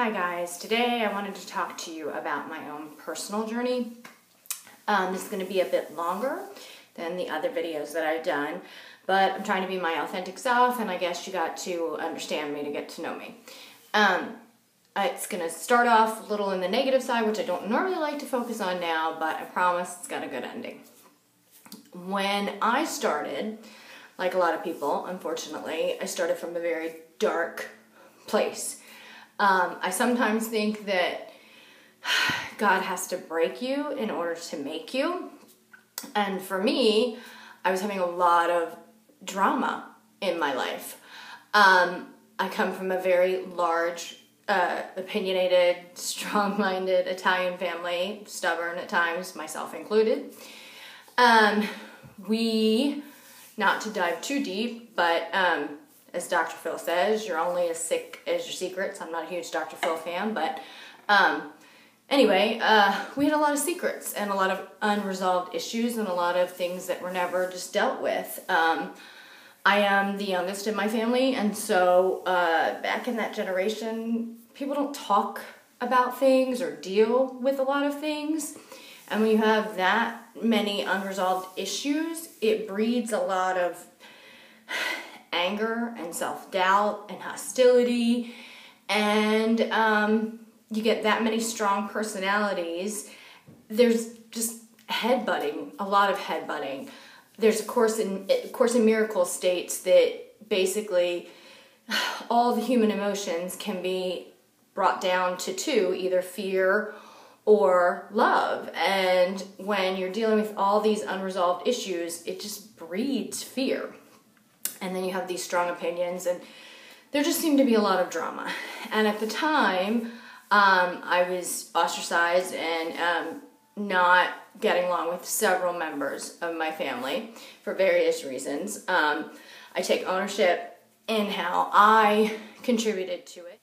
Hi guys, today I wanted to talk to you about my own personal journey. This is going to be a bit longer than the other videos that I've done, but I'm trying to be my authentic self, and I guess you got to understand me to get to know me. It's going to start off a little in the negative side, which I don't normally like to focus on now, but I promise it's got a good ending. When I started, like a lot of people, unfortunately, I started from a very dark place. I sometimes think that God has to break you in order to make you. And for me, I was having a lot of drama in my life. I come from a very large, opinionated, strong-minded Italian family, stubborn at times, myself included. Not to dive too deep, but as Dr. Phil says, you're only as sick as your secrets. I'm not a huge Dr. Phil fan, but anyway, we had a lot of secrets and a lot of unresolved issues and a lot of things that were never just dealt with. I am the youngest in my family, and so back in that generation, people don't talk about things or deal with a lot of things. And when you have that many unresolved issues, it breeds a lot of anger and self-doubt and hostility, and you get that many strong personalities. There's just headbutting, a lot of headbutting. There's a Course in Miracles states that basically all the human emotions can be brought down to two, either fear or love. And when you're dealing with all these unresolved issues, it just breeds fear. And then you have these strong opinions, and there just seemed to be a lot of drama. And at the time, I was ostracized and not getting along with several members of my family for various reasons. I take ownership in how I contributed to it.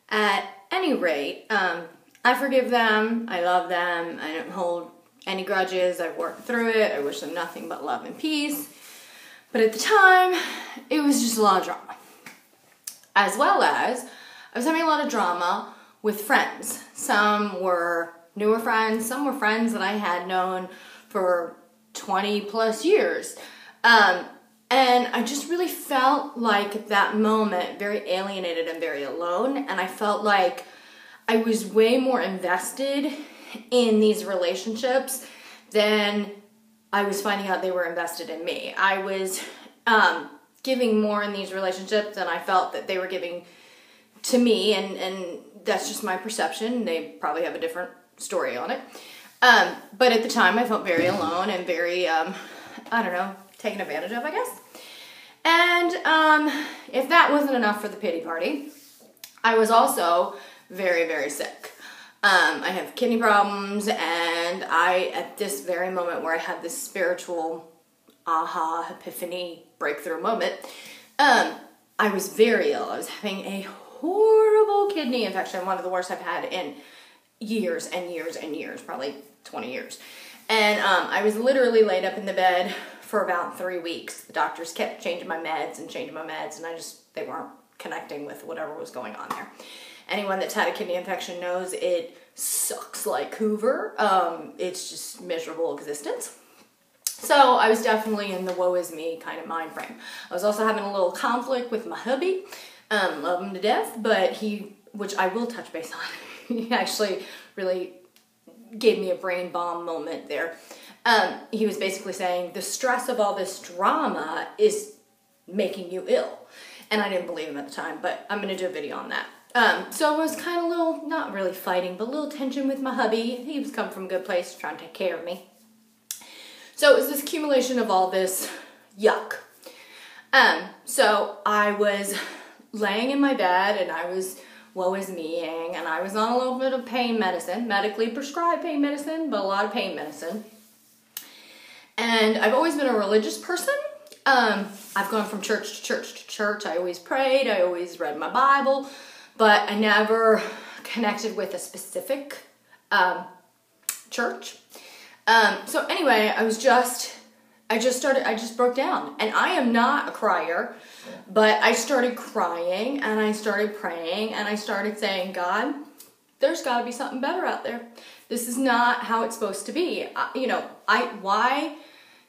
At any rate, I forgive them, I love them, I don't hold any grudges, I've worked through it, I wish them nothing but love and peace. But at the time, it was just a lot of drama. As well as, I was having a lot of drama with friends. Some were newer friends, some were friends that I had known for 20 plus years. And I just really felt like at that moment very alienated and very alone. And I felt like I was way more invested in these relationships than I was finding out they were invested in me. I was giving more in these relationships than I felt that they were giving to me, and that's just my perception. They probably have a different story on it. But at the time, I felt very alone and very, I don't know, taken advantage of, I guess. And if that wasn't enough for the pity party, I was also very, very sick. I have kidney problems, and at this very moment where I had this spiritual aha, epiphany, breakthrough moment, I was very ill. I was having a horrible kidney infection, one of the worst I've had in years and years and years, probably 20 years. And I was literally laid up in the bed for about 3 weeks. The doctors kept changing my meds, and they weren't connecting with whatever was going on there. Anyone that's had a kidney infection knows it sucks like Hoover. It's just miserable existence. So I was definitely in the woe is me kind of mind frame. I was also having a little conflict with my hubby. Love him to death, but which I will touch base on, he actually really gave me a brain bomb moment there. He was basically saying the stress of all this drama is making you ill. And I didn't believe him at the time, but I'm going to do a video on that. So I was kind of a little, not really fighting, but a little tension with my hubby. He was coming from a good place, trying to take care of me. So it was this accumulation of all this yuck. So I was laying in my bed, and I was woe is me-ing, and I was on a little bit of pain medicine, medically prescribed pain medicine, but a lot of pain medicine. And I've always been a religious person. I've gone from church to church to church. I always prayed, I always read my Bible, but I never connected with a specific church. So anyway, I was just I just broke down. And I am not a crier, but I started crying and I started praying and I started saying, God, there's got to be something better out there. This is not how it's supposed to be. Why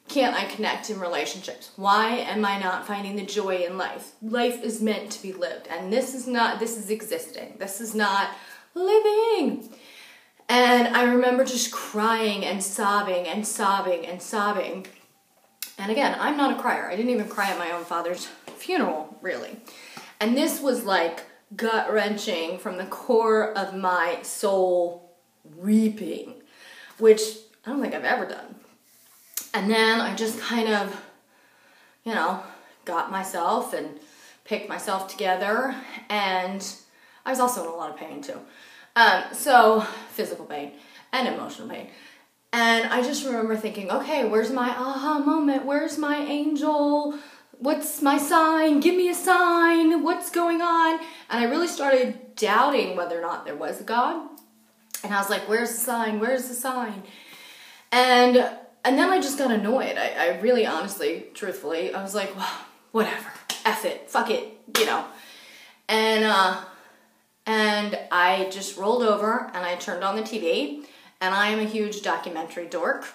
can't I connect in relationships? Why am I not finding the joy in life? Life is meant to be lived, and this is existing. This is not living. And I remember just crying and sobbing and sobbing and sobbing. And again, I'm not a crier. I didn't even cry at my own father's funeral, really. And this was like gut-wrenching from the core of my soul, weeping, which I don't think I've ever done. And then I just kind of, got myself and picked myself together, and I was also in a lot of pain too. So physical pain and emotional pain. And I just remember thinking, okay, where's my aha moment? Where's my angel? What's my sign? Give me a sign. What's going on? And I really started doubting whether or not there was a God. And I was like, where's the sign? Where's the sign? And then I just got annoyed. I really, honestly, truthfully, I was like, well, whatever. F it. Fuck it. And I just rolled over and I turned on the TV. And I am a huge documentary dork.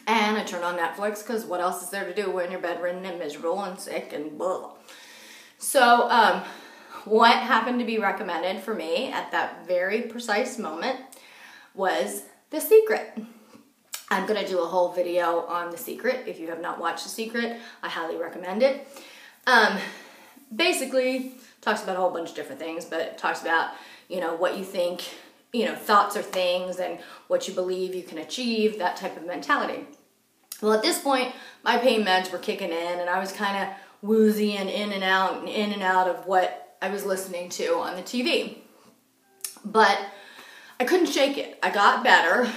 And I turned on Netflix because what else is there to do when you're bedridden and miserable and sick and blah. So what happened to be recommended for me at that very precise moment was The Secret. I'm going to do a whole video on The Secret. If you have not watched The Secret, I highly recommend it. Basically, talks about a whole bunch of different things, but it talks about, what you think, thoughts are things and what you believe you can achieve, that type of mentality. Well, at this point, my pain meds were kicking in and I was kind of woozy and in and out of what I was listening to on the TV. But I couldn't shake it. I got better.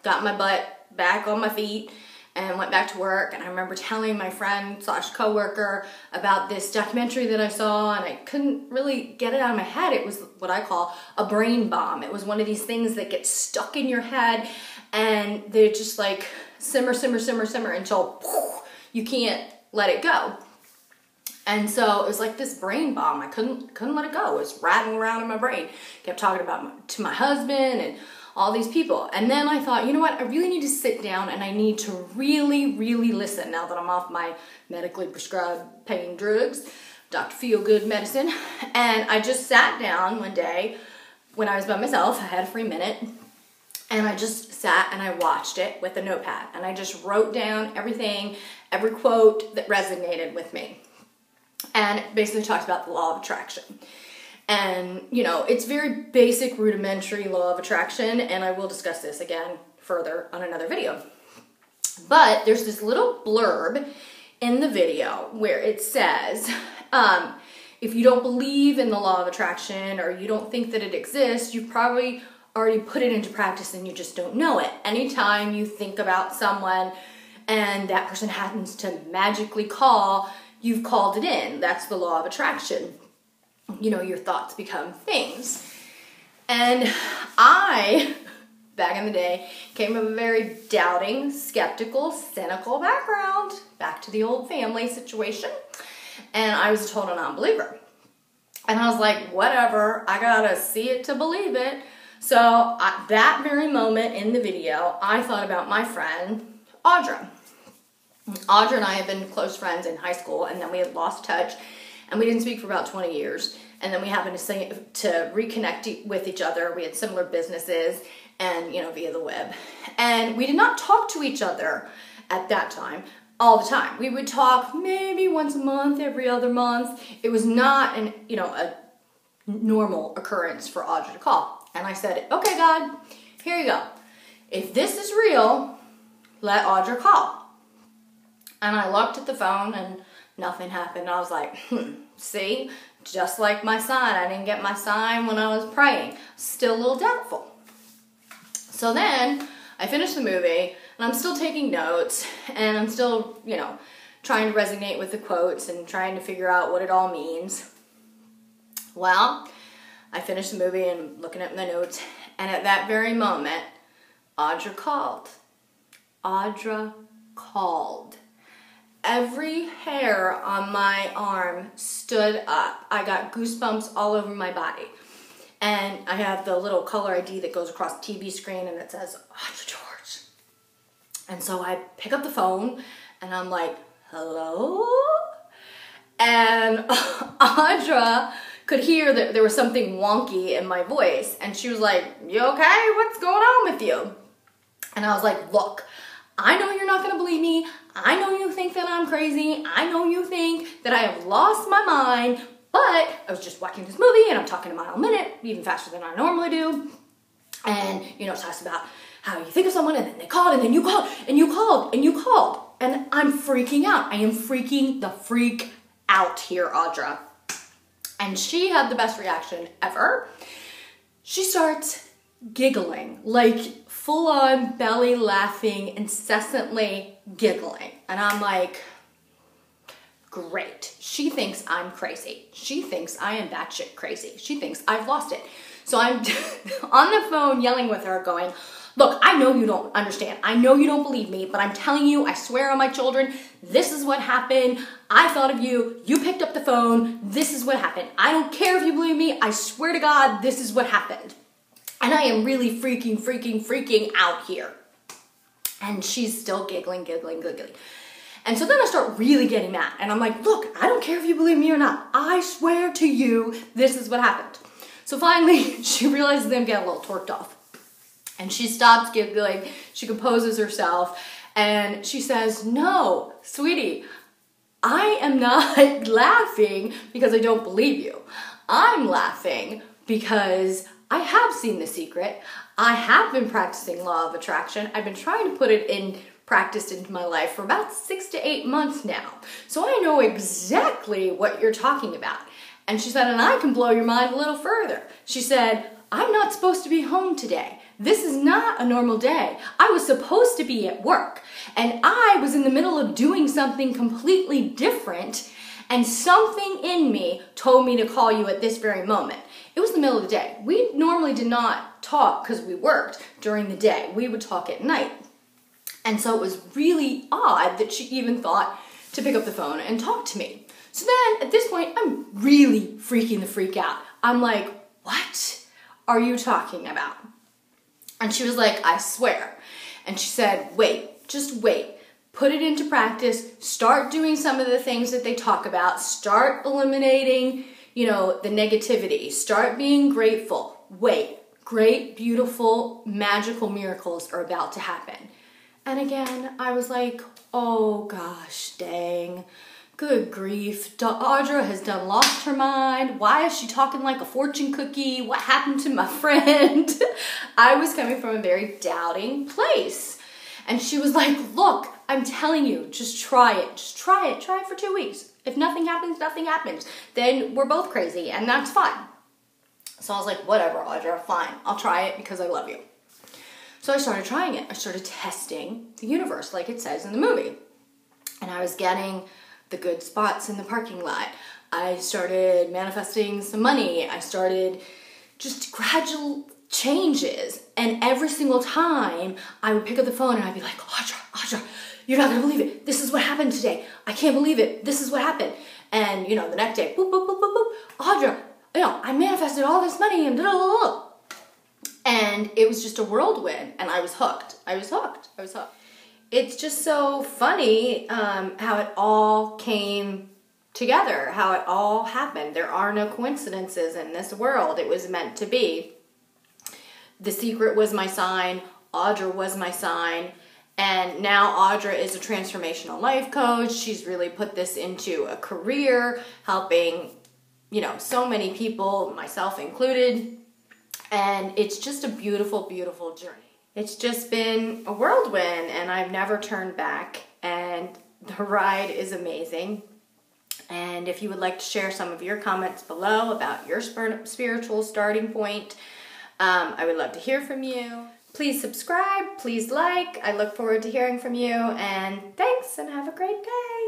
Got my butt back on my feet and went back to work. And I remember telling my friend / coworker about this documentary that I saw, and I couldn't really get it out of my head. It was what I call a brain bomb. It was one of these things that gets stuck in your head and they just like simmer until you can't let it go. And so it was like this brain bomb. I couldn't let it go. It was rattling around in my brain. Kept talking to my husband and all these people. And then I thought, you know what? I really need to sit down and I need to really, really listen now that I'm off my medically prescribed pain drugs, Dr. Feelgood medicine. And I just sat down one day when I was by myself. I had a free minute. And I just sat and I watched it with a notepad. And I just wrote down everything, every quote that resonated with me. And it basically talks about the law of attraction. And, it's very basic, rudimentary law of attraction, and I will discuss this again further on another video. But there's this little blurb in the video where it says, if you don't believe in the law of attraction or you don't think that it exists, you've probably already put it into practice and you just don't know it. Anytime you think about someone and that person happens to magically call, you've called it in. That's the law of attraction. Your thoughts become things. And I, back in the day, came from a very doubting, skeptical, cynical background. Back to the old family situation. And I was a total non-believer. And I was like, whatever, I gotta see it to believe it. So at that very moment in the video, I thought about my friend, Audra. Audra and I had been close friends in high school, and then we had lost touch. And we didn't speak for about 20 years. And then we happened to reconnect with each other. We had similar businesses and, via the web. And we did not talk to each other at that time all the time. We would talk maybe once a month, every other month. It was not a normal occurrence for Audra to call. And I said, okay, God, here you go. If this is real, let Audra call. And I looked at the phone and nothing happened. I was like, see, just like my sign. I didn't get my sign when I was praying. Still a little doubtful. So then I finished the movie and I'm still taking notes and I'm still, trying to resonate with the quotes and trying to figure out what it all means. Well, I finished the movie and looking at the notes, and at that very moment, Audra called. Audra called. Every hair on my arm stood up. I got goosebumps all over my body. And I have the little caller ID that goes across the TV screen and it says, Audra George. And so I pick up the phone and I'm like, hello? And Audra could hear that there was something wonky in my voice. And she was like, you okay? What's going on with you? And I was like, look, I know you're not gonna believe me. I know you think that I'm crazy. I know you think that I have lost my mind, but I was just watching this movie and I'm talking a mile a minute, even faster than I normally do. And, you know, it talks about how you think of someone and then they called and then you called and you called and you called. And I'm freaking out. I am freaking the freak out here, Audra. And she had the best reaction ever. She starts giggling, like full-on belly laughing, incessantly giggling. And I'm like, great. She thinks I'm crazy. She thinks I am batshit crazy. She thinks I've lost it. So I'm on the phone yelling with her going, look, I know you don't understand. I know you don't believe me, but I'm telling you, I swear on my children, this is what happened. I thought of you. You picked up the phone. This is what happened. I don't care if you believe me. I swear to God, this is what happened. And I am really freaking out here. And she's still giggling. And so then I start really getting mad. And I'm like, look, I don't care if you believe me or not. I swear to you, this is what happened. So finally, she realizes I'm getting a little torqued off. And she stops giggling. She composes herself. And she says, no, sweetie, I am not laughing because I don't believe you. I'm laughing because I have seen The Secret. I have been practicing law of attraction. I've been trying to put it in practice into my life for about 6 to 8 months now. So I know exactly what you're talking about. And she said, and I can blow your mind a little further. She said, I'm not supposed to be home today. This is not a normal day. I was supposed to be at work. And I was in the middle of doing something completely different. And something in me told me to call you at this very moment. It was the middle of the day. We normally did not talk because we worked during the day. We would talk at night. And so it was really odd that she even thought to pick up the phone and talk to me. So then at this point, I'm really freaking the freak out. I'm like, what are you talking about? And she was like, I swear. And she said, wait, just wait. Put it into practice. Start doing some of the things that they talk about. Start eliminating, you know, the negativity. Start being grateful. Wait, great, beautiful, magical miracles are about to happen. And again, I was like, oh gosh, dang. Good grief. Audra has done lost her mind. Why is she talking like a fortune cookie? What happened to my friend? I was coming from a very doubting place. And she was like, look, I'm telling you, just try it. Just try it. Try it for 2 weeks. If nothing happens, nothing happens. Then we're both crazy and that's fine. So I was like, whatever, Audra, fine. I'll try it because I love you. So I started trying it. I started testing the universe like it says in the movie. And I was getting the good spots in the parking lot. I started manifesting some money. I started just gradual changes. And every single time I would pick up the phone and I'd be like, Audra, you're not gonna believe it. This is what happened today. I can't believe it. This is what happened. And you know, the next day, boop, boop, boop, boop, boop. Audra, you know, I manifested all this money and da-da-da-da. And it was just a whirlwind and I was hooked. I was hooked. It's just so funny how it all came together, how it all happened. There are no coincidences in this world. It was meant to be. The Secret was my sign. Audra was my sign. And now Audra is a transformational life coach. She's really put this into a career, helping, you know, so many people, myself included. And it's just a beautiful, beautiful journey. It's just been a whirlwind and I've never turned back and the ride is amazing. And if you would like to share some of your comments below about your spiritual starting point, I would love to hear from you. Please subscribe, please like. I look forward to hearing from you and thanks and have a great day.